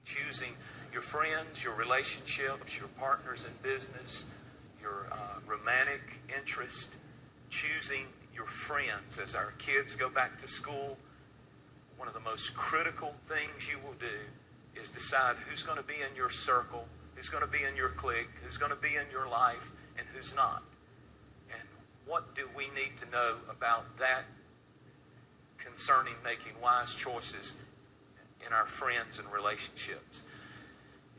Choosing your friends, your relationships, your partners in business, your romantic interest. Choosing your friends. As our kids go back to school, one of the most critical things you will do is decide who's going to be in your circle, who's going to be in your clique, who's going to be in your life, and who's not. And what do we need to know about that concerning making wise choices in our friends and relationships?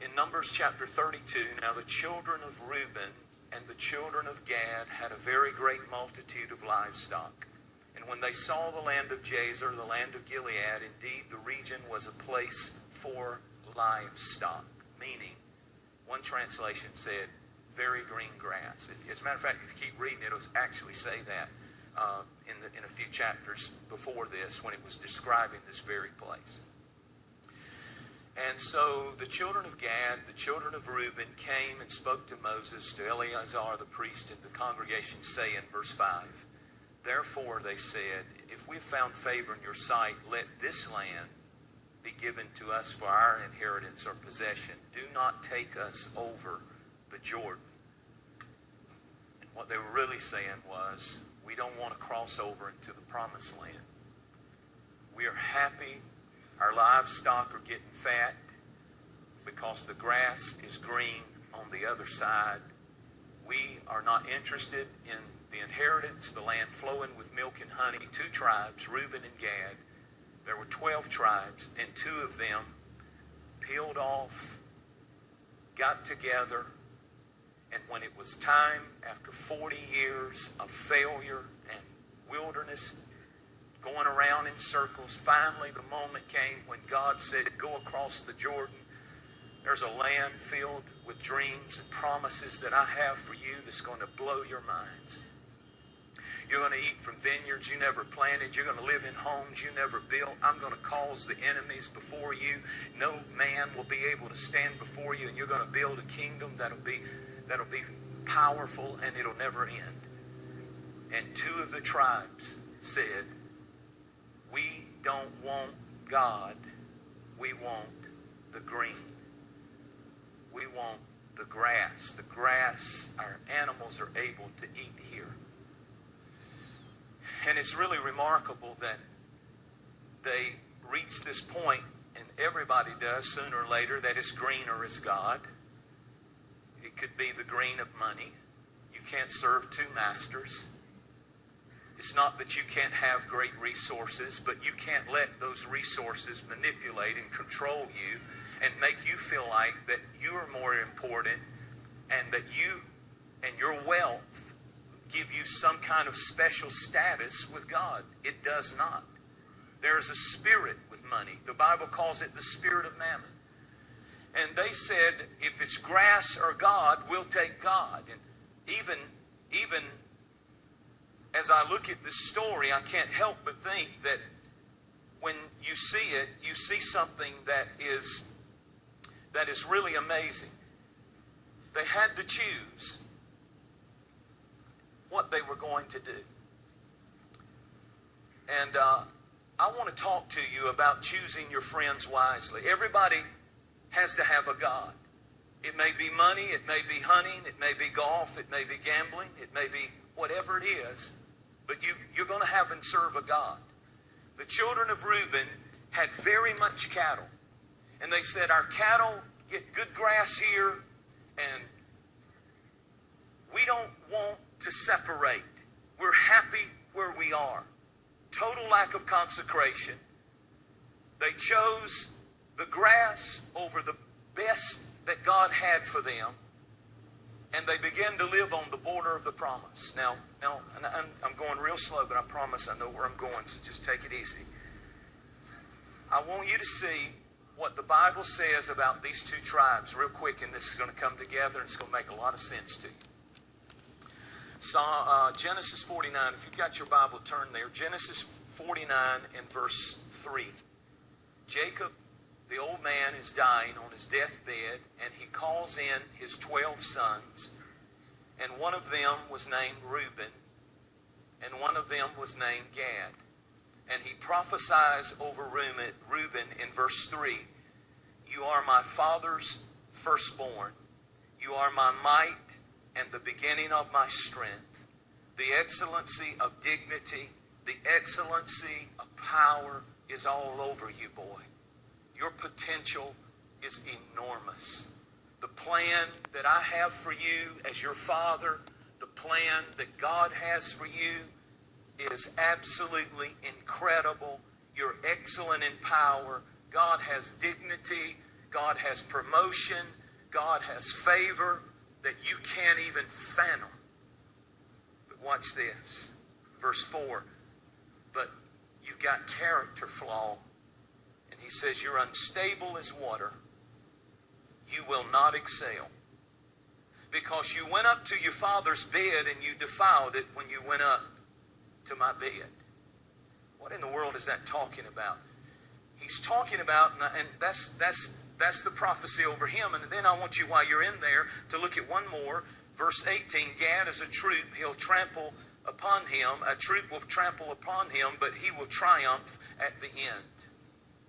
In Numbers chapter 32, now the children of Reuben and the children of Gad had a very great multitude of livestock. And when they saw the land of Jazer, the land of Gilead, indeed the region was a place for livestock. Meaning, one translation said, very green grass. As a matter of fact, if you keep reading, it'll actually say that in a few chapters before this, when it was describing this very place. And so the children of Gad, the children of Reuben, came and spoke to Moses, to Eleazar the priest, and the congregation, saying, verse 5, therefore they said, if we have found favor in your sight, let this land be given to us for our inheritance or possession. Do not take us over the Jordan. And what they were really saying was, we don't want to cross over into the promised land. We are happy. Our livestock are getting fat because the grass is green on the other side. We are not interested in the inheritance, the land flowing with milk and honey. 2 tribes, Reuben and Gad. There were 12 tribes, and 2 of them peeled off, got together, and when it was time, after 40 years of failure and wilderness, going around in circles, finally the moment came when God said, go across the Jordan. There's a land filled with dreams and promises that I have for you that's going to blow your minds. You're going to eat from vineyards you never planted. You're going to live in homes you never built. I'm going to cause the enemies before you. No man will be able to stand before you, and you're going to build a kingdom that'll be powerful, and it'll never end. And 2 of the tribes said, we don't want God. We want the green. We want the grass. The grass our animals are able to eat here. And it's really remarkable that they reach this point, and everybody does sooner or later, that is greener is God. It could be the green of money. You can't serve 2 masters. It's not that you can't have great resources, but you can't let those resources manipulate and control you and make you feel like that you are more important and that you and your wealth give you some kind of special status with God. It does not. There is a spirit with money. The Bible calls it the spirit of mammon. And they said, if it's grass or God, we'll take God. And even as I look at this story, I can't help but think that when you see it, you see something that is really amazing. They had to choose what they were going to do. And I want to talk to you about choosing your friends wisely. Everybody has to have a God. It may be money, it may be hunting, it may be golf, it may be gambling, it may be whatever it is, but you're going to have and serve a God. The children of Reuben had very much cattle, and they said, our cattle get good grass here, and we don't want to separate. We're happy where we are. Total lack of consecration. They chose the grass over the best that God had for them, and they began to live on the border of the promise. Now, I'm going real slow, but I promise I know where I'm going, so just take it easy. I want you to see what the Bible says about these 2 tribes real quick, and this is going to come together, and it's going to make a lot of sense to you. So, Genesis 49, if you've got your Bible, turn there. Genesis 49 and verse 3. Jacob, the old man, is dying on his deathbed, and he calls in his 12 sons, and one of them was named Reuben, and one of them was named Gad. And he prophesies over Reuben in verse 3, you are are my Father's firstborn. You are my might and the beginning of my strength. The excellency of dignity, the excellency of power is all over you, boy. Your potential is enormous. The plan that I have for you as your father, the plan that God has for you is absolutely incredible. You're excellent in power. God has dignity. God has promotion. God has favor that you can't even fathom. But watch this. Verse 4. But you've got character flaw. And he says you're unstable as water. You will not excel. Because you went up to your father's bed and you defiled it when you went up to my bed. What in the world is that talking about? He's talking about, and that's the prophecy over him. And then I want you, while you're in there, to look at one more. Verse 18, Gad is a troop. He'll trample upon him. A troop will trample upon him, but he will triumph at the end.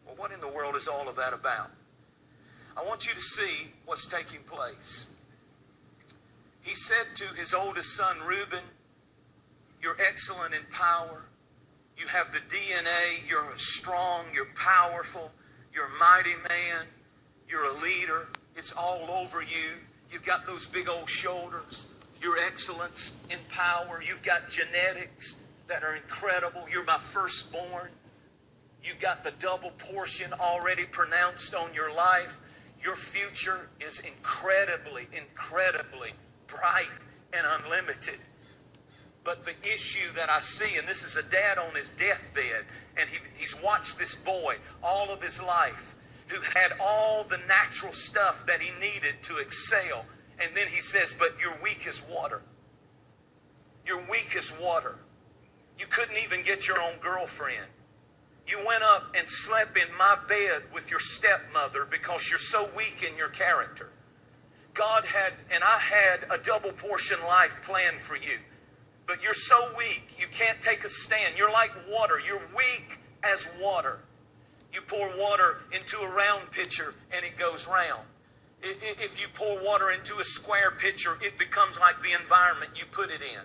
Well, what in the world is all of that about? I want you to see what's taking place. He said to his oldest son, Reuben, you're excellent in power. You have the DNA. You're strong. You're powerful. You're a mighty man. You're a leader. It's all over you. You've got those big old shoulders. Your excellence in power. You've got genetics that are incredible. You're my firstborn. You've got the double portion already pronounced on your life. Your future is incredibly, incredibly bright and unlimited. But the issue that I see, and this is a dad on his deathbed, and he's watched this boy all of his life who had all the natural stuff that he needed to excel. And then he says, but you're weak as water. You're weak as water. You couldn't even get your own girlfriend. You went up and slept in my bed with your stepmother because you're so weak in your character. God had, and I had, a double portion life planned for you. But you're so weak, you can't take a stand. You're like water. You're weak as water. You pour water into a round pitcher and it goes round. If you pour water into a square pitcher, it becomes like the environment you put it in.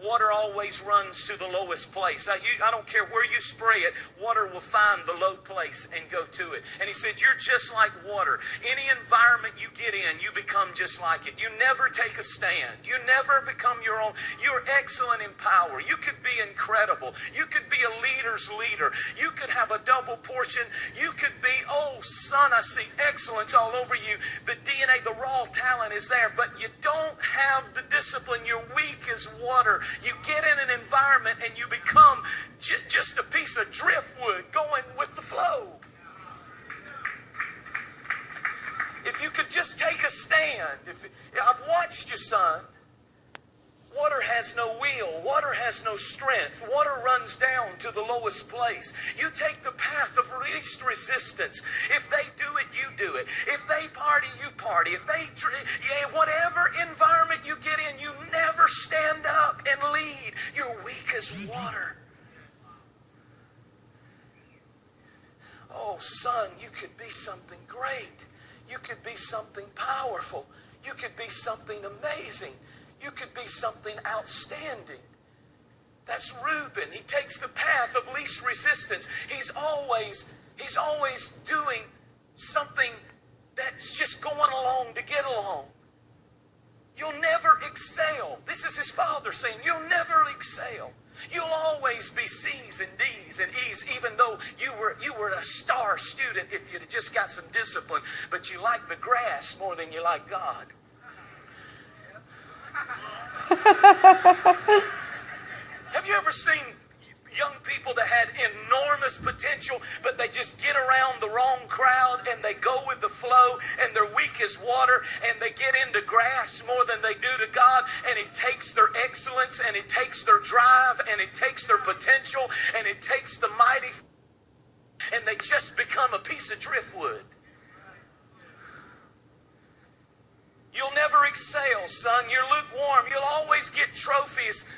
Water always runs to the lowest place. I don't care where you spray it, water will find the low place and go to it. And he said, you're just like water. Any environment you get in, you become just like it. You never take a stand. You never become your own. You're excellent in power. You could be incredible. You could be a leader's leader. You could have a double portion. You could be, oh son, I see excellence all over you. The DNA, the raw talent is there, but you don't have the discipline. You're weak as water. You get in an environment and you become just a piece of driftwood going with the flow. If you could just take a stand. I've watched you, son. Water has no will. Water has no strength. Water runs down to the lowest place. You take the path of least resistance. If they do it, you do it. If they party, you party. If they, whatever environment you get in, you never stand up and lead. You're weak as water. Oh, son, you could be something great. You could be something powerful. You could be something amazing. You could be something outstanding. That's Reuben. He takes the path of least resistance. He's always doing something that's just going along to get along. You'll never excel. This is his father saying, you'll never excel. You'll always be C's and D's and E's, even though you were a star student if you'd just got some discipline, but you like the grass more than you like God. Have you ever seen young people that had enormous potential, but they just get around the wrong crowd and they go with the flow and they're weak as water and they get into grass more than they do to God, and it takes their excellence and it takes their drive and it takes their potential and it takes the mighty, and they just become a piece of driftwood. You'll never excel, son. You're lukewarm. You'll always get trophies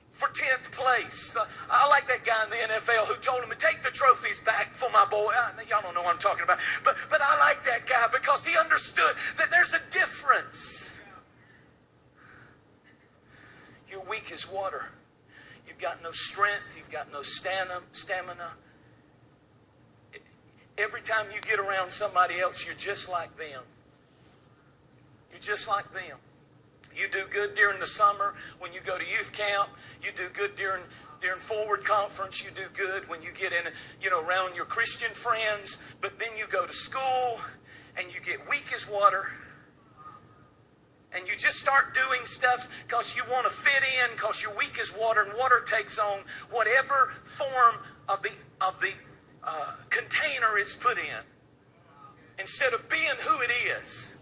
for 10th place. I like that guy in the NFL who told him to take the trophies back for my boy. Y'all don't know what I'm talking about. But I like that guy because because he understood that there's a difference. You're weak as water. You've got no strength. You've got no stamina. Every time you get around somebody else, you're just like them. You're just like them. You do good during the summer when you go to youth camp. You do good during Forward Conference. You do good when you get in, around your Christian friends. But then you go to school and you get weak as water. And you just start doing stuff because you want to fit in, because you're weak as water, and water takes on whatever form of the container it's put in, instead of being who it is.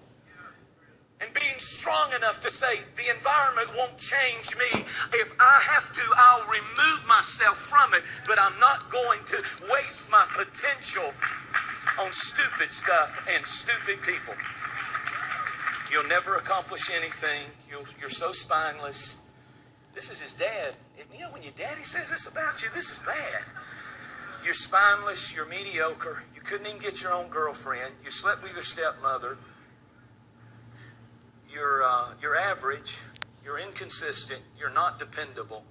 And being strong enough to say, the environment won't change me. If I have to, I'll remove myself from it. But I'm not going to waste my potential on stupid stuff and stupid people. You'll never accomplish anything. You're so spineless. This is his dad. When your daddy says this about you, this is bad. You're spineless. You're mediocre. You couldn't even get your own girlfriend. You slept with your stepmother. You're average, you're inconsistent, you're not dependable,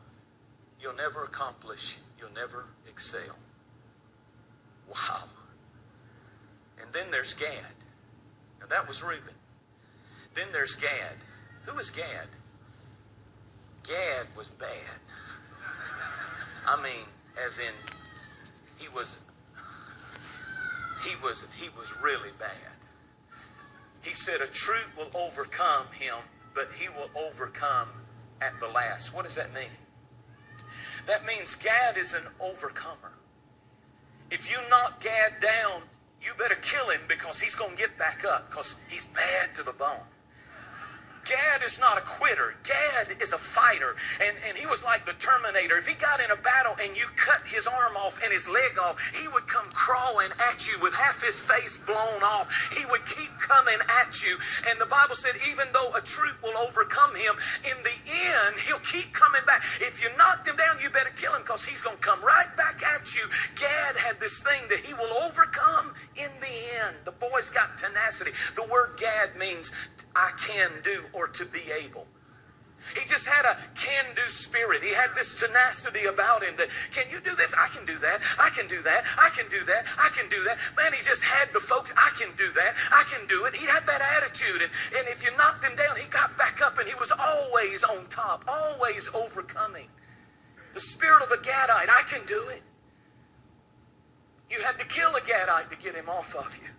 you'll never accomplish, you'll never excel. Wow. And then there's Gad. Now that was Reuben. Then there's Gad. Who was Gad? Gad was bad. I mean, as in, he was really bad. He said a truth will overcome him, but he will overcome at the last. What does that mean? That means Gad is an overcomer. If you knock Gad down, you better kill him, because he's going to get back up, because he's bad to the bone. Gad is not a quitter. Gad is a fighter. And he was like the Terminator. If he got in a battle and you cut his arm off and his leg off, he would come crawling at you with half his face blown off. He would keep coming at you. And the Bible said even though a troop will overcome him, in the end, he'll keep coming back. If you knocked him down, you better kill him, because he's going to come right back at you. Gad had this thing that he will overcome in the end. The boy's got tenacity. The word Gad means I can do, or to be able. He just had a can-do spirit. He had this tenacity about him that, can you do this? I can do that. I can do that. I can do that. I can do that. Man, he just had the folks, I can do that. I can do it. He had that attitude. And if you knocked him down, he got back up, and he was always on top, always overcoming. The spirit of a Gadite, I can do it. You had to kill a Gadite to get him off of you.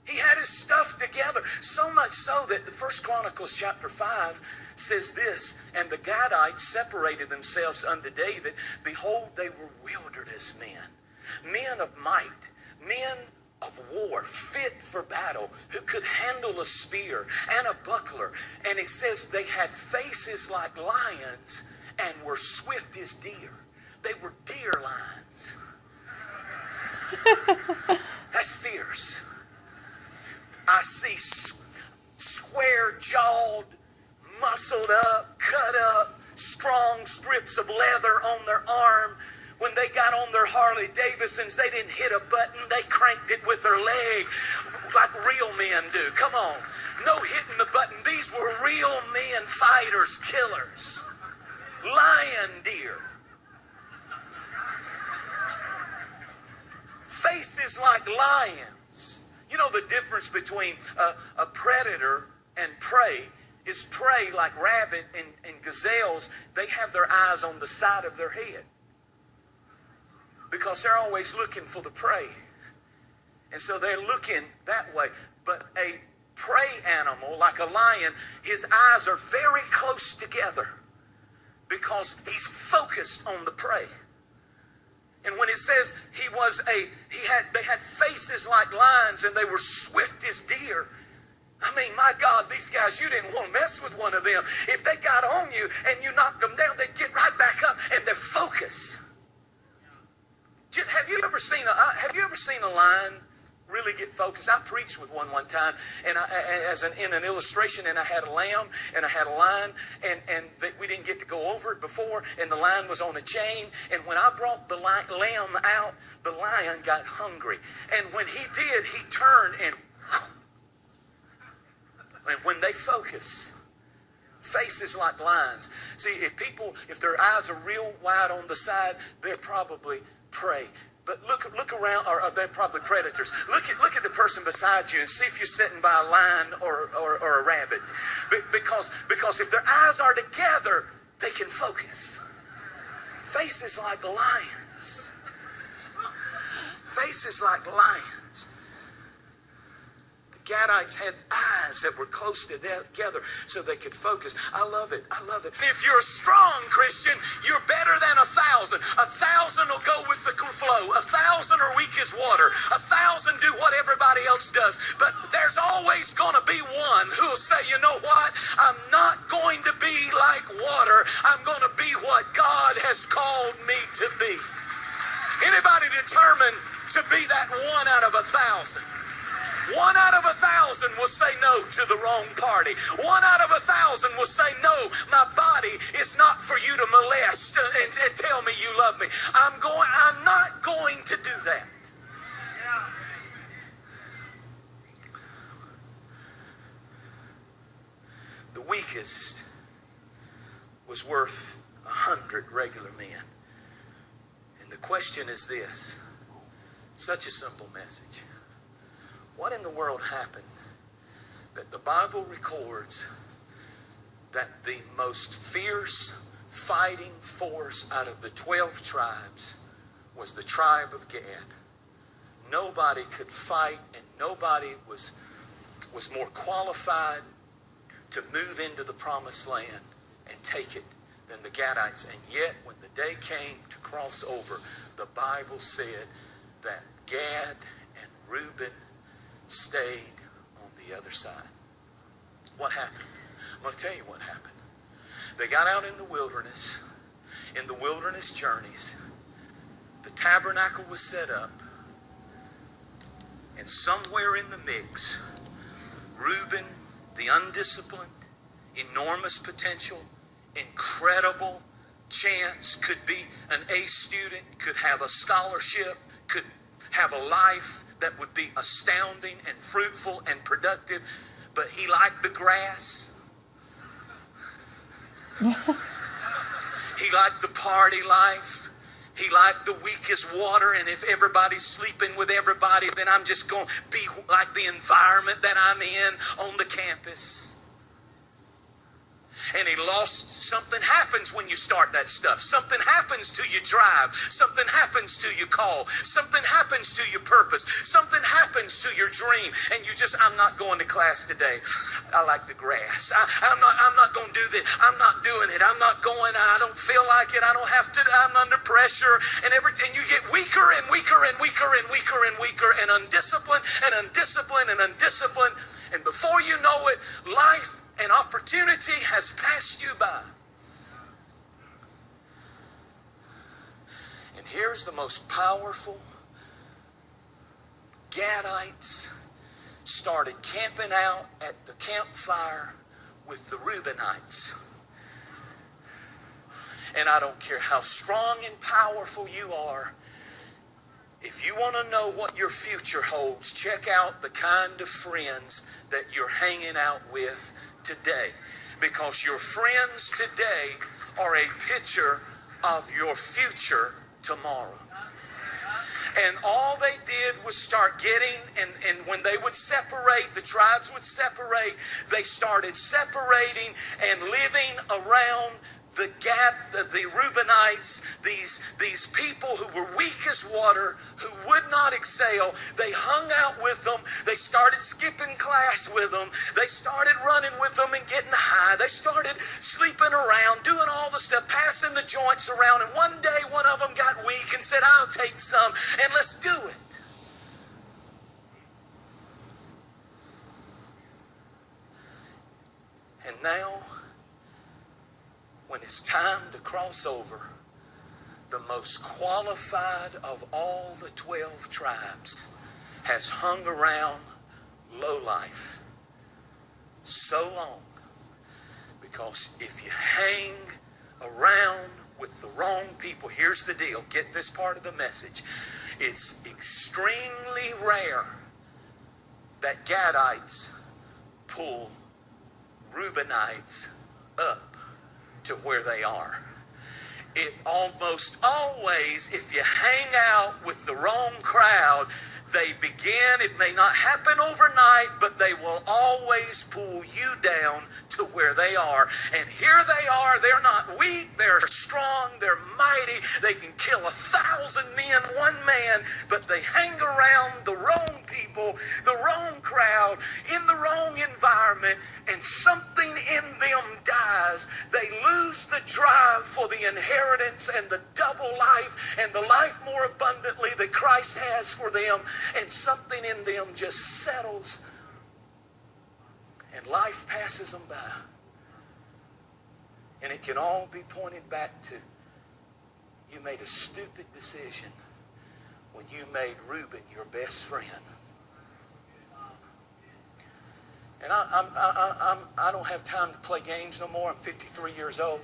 He had his stuff together, so much so that the 1 Chronicles chapter 5 says this, and the Gadites separated themselves unto David. Behold, they were wilderness men, men of might, men of war, fit for battle, who could handle a spear and a buckler. And it says they had faces like lions and were swift as deer. They were deer lions. That's fierce. I see square-jawed, muscled up, cut up, strong strips of leather on their arm. When they got on their Harley Davidsons, they didn't hit a button. They cranked it with their leg like real men do. Come on. No hitting the button. These were real men, fighters, killers. Lion deer. Faces like lions. You know the difference between a predator and prey is prey, like rabbit and gazelles, they have their eyes on the side of their head because they're always looking for the prey. And so they're looking that way. But a prey animal, like a lion, his eyes are very close together because he's focused on the prey. And when it says they had faces like lions and they were swift as deer. I mean, my God, these guys, you didn't want to mess with one of them. If they got on you and you knocked them down, they'd get right back up, and they're focused. Have you ever seen a lion really get focused? I preached with one time, and in an illustration, and I had a lamb and I had a lion, and we didn't get to go over it before, and the lion was on a chain, and when I brought the lamb out, the lion got hungry, and when he did, he turned and And when they focus, faces like lions. See, if their eyes are real wide on the side, they're probably prey. But look around, or they're probably predators. Look at the person beside you and see if you're sitting by a lion or a rabbit. Because if their eyes are together, they can focus. Faces like lions. Faces like lions. Gadites had eyes that were close together so they could focus. I love it. I love it. If you're a strong Christian, you're better than 1,000. 1,000 will go with the flow. 1,000 are weak as water. 1,000 do what everybody else does. But there's always going to be one who'll say, you know what? I'm not going to be like water. I'm going to be what God has called me to be. Anybody determined to be that one out of 1,000? 1 out of 1,000 will say no to the wrong party. 1 out of 1,000 will say, no, my body is not for you to molest and tell me you love me. I'm not going to do that. The weakest was worth 100 regular men. And the question is this, such a simple message. What in the world happened that the Bible records that the most fierce fighting force out of the 12 tribes was the tribe of Gad? Nobody could fight, and nobody was more qualified to move into the promised land and take it than the Gadites. And yet, when the day came to cross over, the Bible said that Gad and Reuben stayed on the other side. What happened? I'm going to tell you what happened. They got out in the wilderness journeys. The tabernacle was set up, and somewhere in the mix, Reuben, the undisciplined, enormous potential, incredible chance, could be an A student, could have a scholarship, could have a life that would be astounding and fruitful and productive, but he liked the grass. He liked the party life. He liked the weakest water, and if everybody's sleeping with everybody, then I'm just going to be like the environment that I'm in on the campus. And he lost. Something happens when you start that stuff. Something happens to your drive. Something happens to your call. Something happens to your purpose. Something happens to your dream. And you just, I'm not going to class today. I like the grass. I'm not going to do this. I'm not doing it. I'm not going. I don't feel like it. I don't have to. I'm under pressure. And you get weaker and weaker and weaker and weaker and weaker and undisciplined and undisciplined and undisciplined. And before you know it, life and opportunity has passed you by. And here's the most powerful. Gadites started camping out at the campfire with the Reubenites. And I don't care how strong and powerful you are, if you want to know what your future holds, check out the kind of friends that you're hanging out with today. Because your friends today are a picture of your future tomorrow. And all they did was start getting, and when they would separate, the tribes would separate, they started separating and living around the Reubenites, these people who were weak as water, who would not excel. They hung out with them. They started skipping class with them. They started running with them and getting high. They started sleeping around, doing all the stuff, passing the joints around. And one day one of them got weak and said, I'll take some and let's do it. And now, when it's time to cross over, the most qualified of all the 12 tribes has hung around lowlife so long. Because if you hang around with the wrong people, here's the deal. Get this part of the message. It's extremely rare that Gadites pull Reubenites up to where they are. It almost always, if you hang out with the wrong crowd, they begin, it may not happen overnight, but they will always pull you down to where they are. And here they are, they're not weak, they're strong, they're mighty, they can kill 1,000 men, one man, but they hang around the wrong people, the wrong crowd, in the wrong environment, and something in them dies. They lose the drive for the inheritance and the double life and the life more abundantly that Christ has for them. And something in them just settles and life passes them by. And it can all be pointed back to you made a stupid decision when you made Reuben your best friend. And I don't have time to play games no more. I'm 53 years old.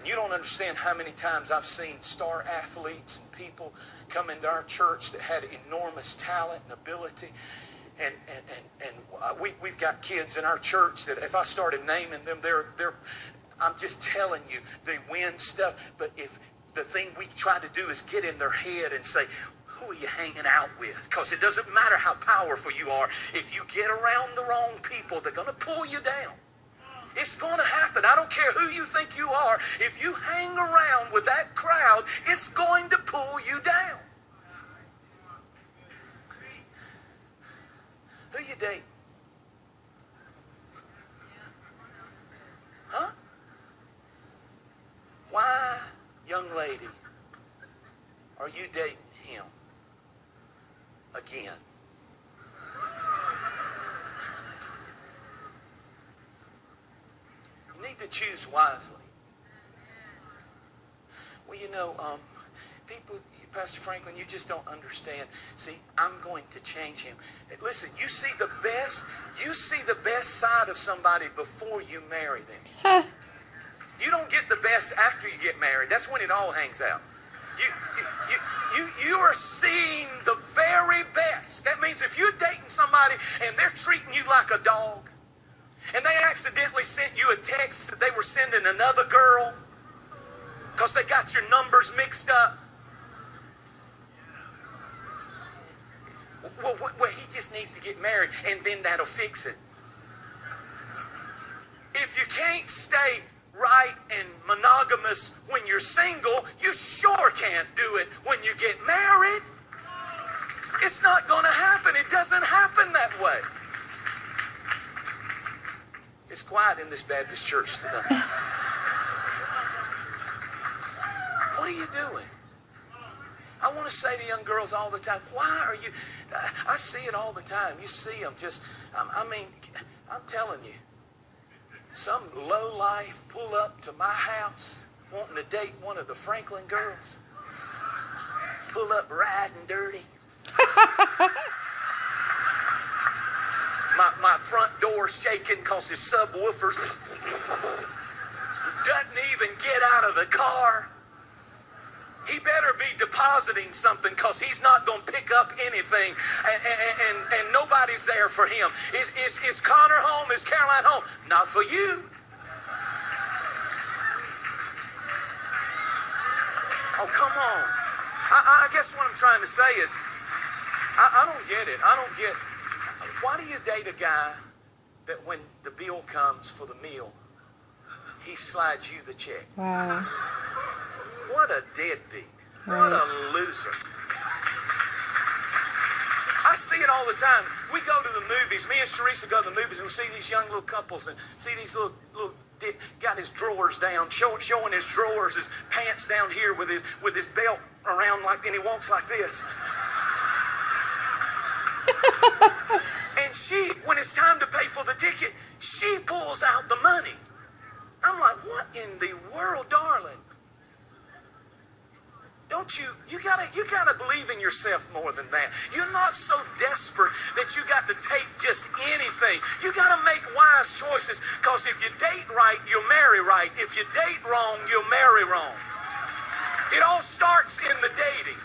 You don't understand how many times I've seen star athletes and people come into our church that had enormous talent and ability. And we've got kids in our church that if I started naming them, I'm just telling you, they win stuff. But if the thing we try to do is get in their head and say, who are you hanging out with? Because it doesn't matter how powerful you are. If you get around the wrong people, they're going to pull you down. It's going to happen. I don't care who you think you are. If you hang around with that crowd, it's going to pull you down. Who you dating? Huh? Why, young lady, are you dating him again? You need to choose wisely. Well, you know, people, Pastor Franklin, you just don't understand. See, I'm going to change him. Listen, you see the best side of somebody before you marry them. You don't get the best after you get married. That's when it all hangs out. You are seeing the very best. That means if you're dating somebody and they're treating you like a dog, and they accidentally sent you a text that they were sending another girl because they got your numbers mixed up. Well, he just needs to get married, and then that'll fix it. If you can't stay right and monogamous when you're single, you sure can't do it when you get married. It's not going to happen. It doesn't happen that way. It's quiet in this Baptist church tonight. What are you doing? I want to say to young girls all the time, why are you... I see it all the time. You see them just... I'm telling you, some lowlife pull up to my house wanting to date one of the Franklin girls. Pull up riding dirty. My front door shaking because his subwoofers doesn't even get out of the car. He better be depositing something because he's not going to pick up anything, and nobody's there for him. Is Connor home? Is Caroline home? Not for you. Oh, come on. I guess what I'm trying to say is, I don't get it. I don't get, why do you date a guy that when the bill comes for the meal, he slides you the check? Wow. What a deadbeat. What a loser. I see it all the time. We go to the movies. Me and Sharissa go to the movies and we see these young little couples and see these little got his drawers down, showing his drawers, his pants down here with his belt around like, and he walks like this. And she, when it's time to pay for the ticket, she pulls out the money. I'm like, what in the world, darling? Don't you gotta believe in yourself more than that. You're not so desperate that you got to take just anything. You gotta make wise choices, because if you date right, you'll marry right. If you date wrong, you'll marry wrong. It all starts in the dating.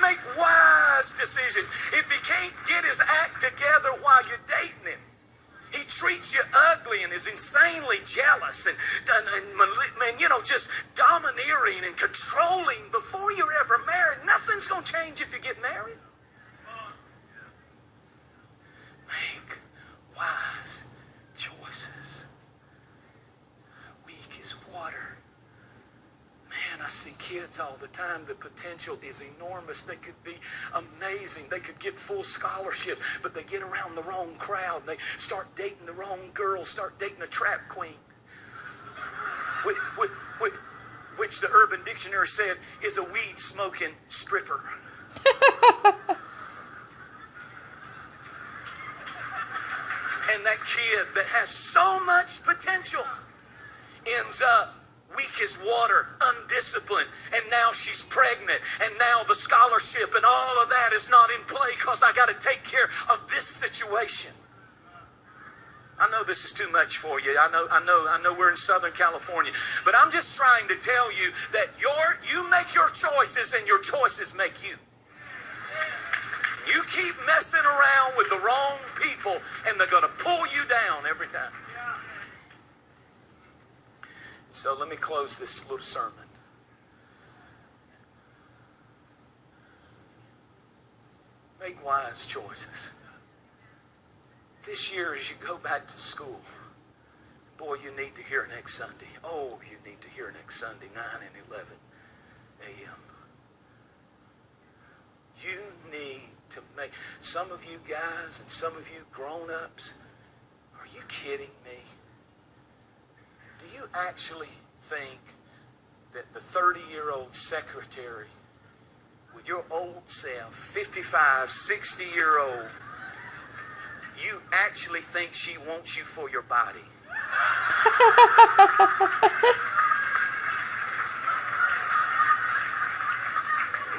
Make wise decisions. If he can't get his act together while you're dating him, he treats you ugly and is insanely jealous and just domineering and controlling before you're ever married, nothing's going to change if you get married. Make wise choices. Weak as water. Man, I see kids all the time. The potential is enormous. They could be amazing. They could get full scholarship, but they get around the wrong crowd. They start dating the wrong girl, start dating a trap queen, which the Urban Dictionary said is a weed-smoking stripper. And that kid that has so much potential ends up weak as water, undisciplined, and now she's pregnant, and now the scholarship and all of that is not in play because I got to take care of this situation. I know this is too much for you. I know we're in Southern California, but I'm just trying to tell you that you make your choices and your choices make you. You keep messing around with the wrong people and they're going to pull you down every time. So let me close this little sermon. Make wise choices. This year as you go back to school, boy, you need to hear next Sunday. Oh, you need to hear next Sunday, 9 and 11 a.m. You need to make, some of you guys and some of you grown-ups, are you kidding me? Do you actually think that the 30-year-old secretary with your old self, 55, 60-year-old, you actually think she wants you for your body?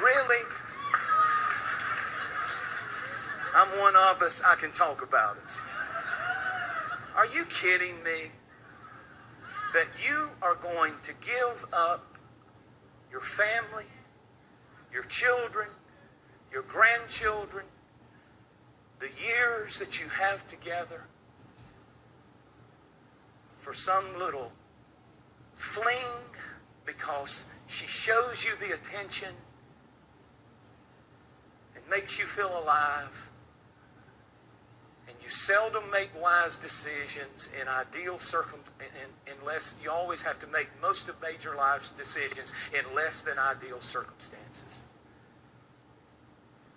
Really? I'm one of us. I can talk about us. Are you kidding me? That you are going to give up your family, your children, your grandchildren, the years that you have together for some little fling because she shows you the attention and makes you feel alive. And you seldom make wise decisions in ideal unless you always have to make most of major life decisions in less than ideal circumstances.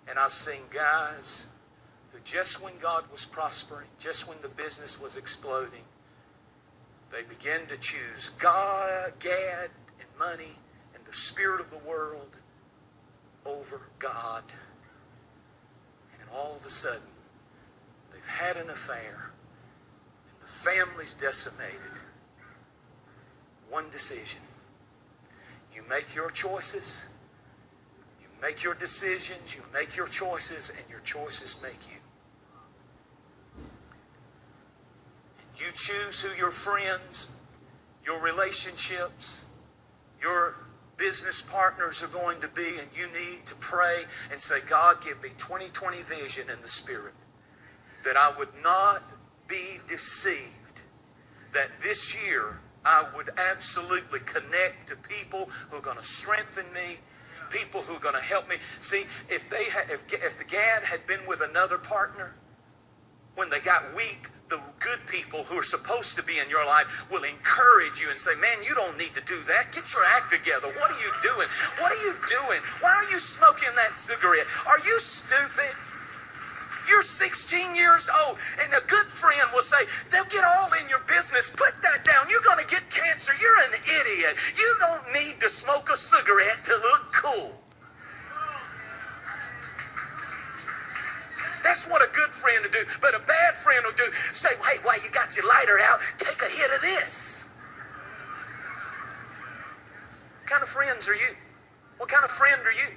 And I've seen guys who just when God was prospering, just when the business was exploding, they began to choose God, Gad, and money, and the spirit of the world over God. And all of a sudden, they've had an affair, and the family's decimated. One decision. You make your choices, you make your decisions, you make your choices, and your choices make you. And you choose who your friends, your relationships, your business partners are going to be, and you need to pray and say, God, give me 20/20 vision in the Spirit. That I would not be deceived. That this year I would absolutely connect to people who are going to strengthen me, people who are going to help me. See, if the Gad had been with another partner, when they got weak, the good people who are supposed to be in your life will encourage you and say, man, you don't need to do that. Get your act together. What are you doing? What are you doing? Why are you smoking that cigarette? Are you stupid? You're 16 years old, and a good friend will say, they'll get all in your business. Put that down. You're going to get cancer. You're an idiot. You don't need to smoke a cigarette to look cool. That's what a good friend will do. But a bad friend will do, say, hey, while you got your lighter out, take a hit of this. What kind of friends are you? What kind of friend are you?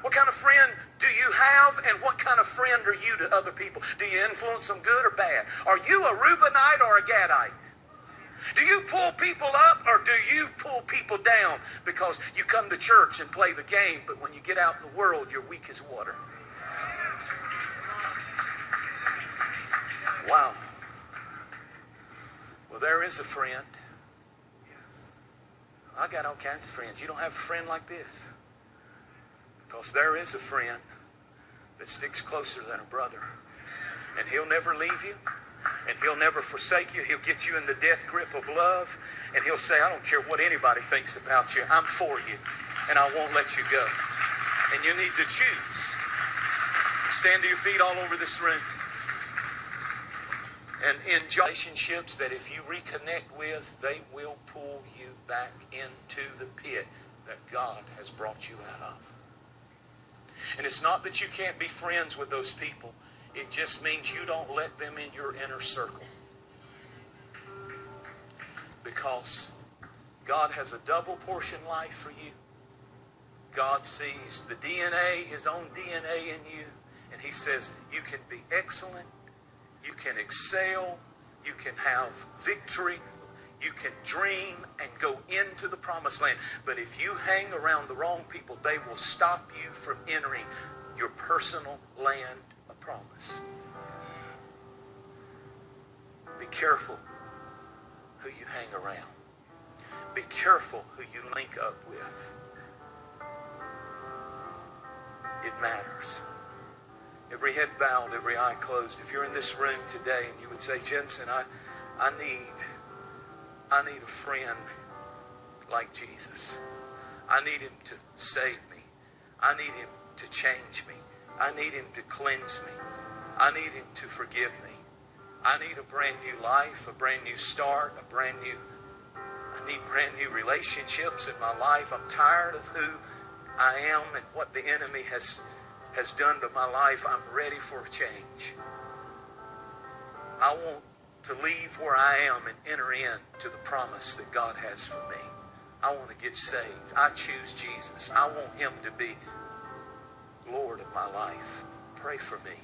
What kind of friend do you have, and what kind of friend are you to other people? Do you influence them good or bad? Are you a Reubenite or a Gadite? Do you pull people up or do you pull people down because you come to church and play the game, but when you get out in the world, you're weak as water? Wow. Well, there is a friend. I got all kinds of friends. You don't have a friend like this. Because there is a friend that sticks closer than a brother. And he'll never leave you. And he'll never forsake you. He'll get you in the death grip of love. And he'll say, I don't care what anybody thinks about you. I'm for you. And I won't let you go. And you need to choose. Stand to your feet all over this room. And in relationships that if you reconnect with, they will pull you back into the pit that God has brought you out of. And it's not that you can't be friends with those people. It just means you don't let them in your inner circle. Because God has a double portion life for you. God sees the DNA, His own DNA in you. And He says, you can be excellent. You can excel. You can have victory. You can dream and go into the promised land. But if you hang around the wrong people, they will stop you from entering your personal land of promise. Be careful who you hang around. Be careful who you link up with. It matters. Every head bowed, every eye closed. If you're in this room today and you would say, Jentezen, I need a friend like Jesus. I need Him to save me. I need Him to change me. I need Him to cleanse me. I need Him to forgive me. I need a brand new life, a brand new start, I need brand new relationships in my life. I'm tired of who I am and what the enemy has done to my life. I'm ready for a change. I want to leave where I am and enter into the promise that God has for me. I want to get saved. I choose Jesus. I want Him to be Lord of my life. Pray for me.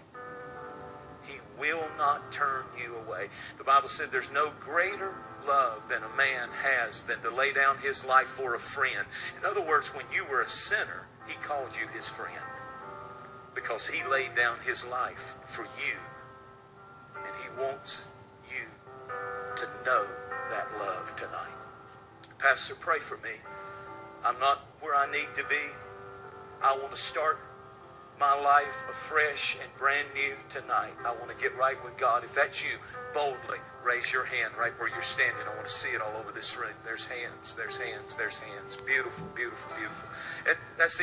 He will not turn you away. The Bible said there's no greater love than a man has than to lay down his life for a friend. In other words, when you were a sinner, He called you His friend. Because He laid down His life for you. And He wants you to know that love tonight. Pastor, pray for me. I'm not where I need to be. I want to start my life afresh and brand new tonight. I want to get right with God. If that's you, boldly raise your hand right where you're standing. I want to see it all over this room. There's hands, there's hands, there's hands. Beautiful, beautiful, beautiful. And that's